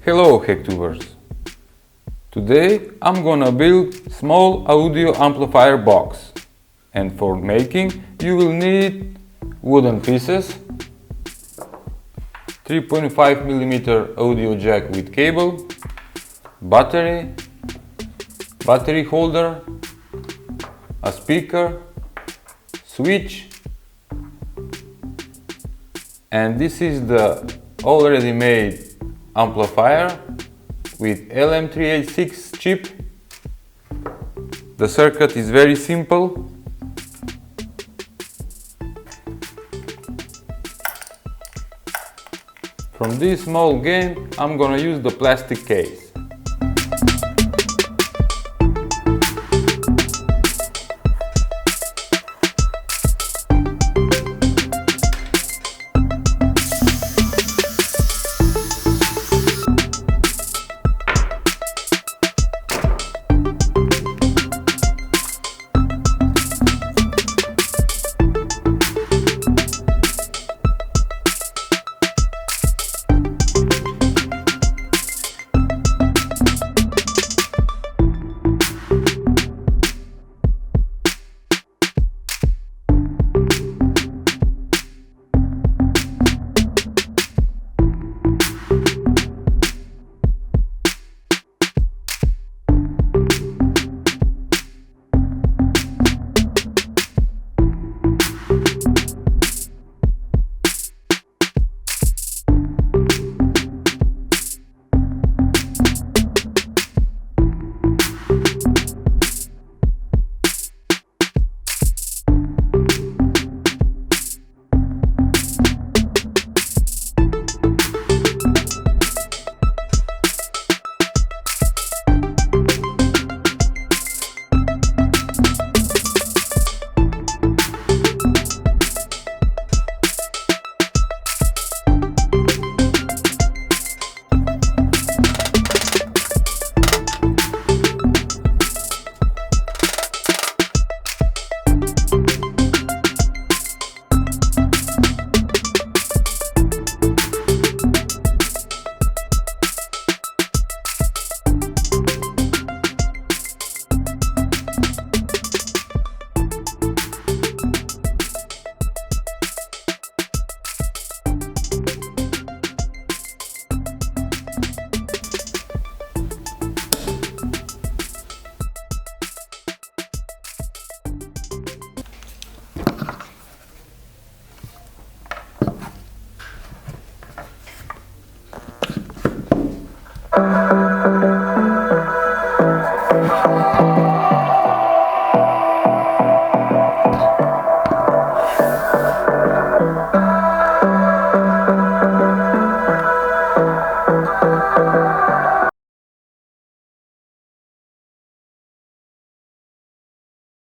Hello Hacktubers! Today I'm gonna build small audio amplifier box, and for making you will need wooden pieces, 3.5mm audio jack with cable, battery holder, a speaker, switch, and this is the already made amplifier with LM386 chip. The circuit is very simple. From this small game I'm gonna use the plastic case.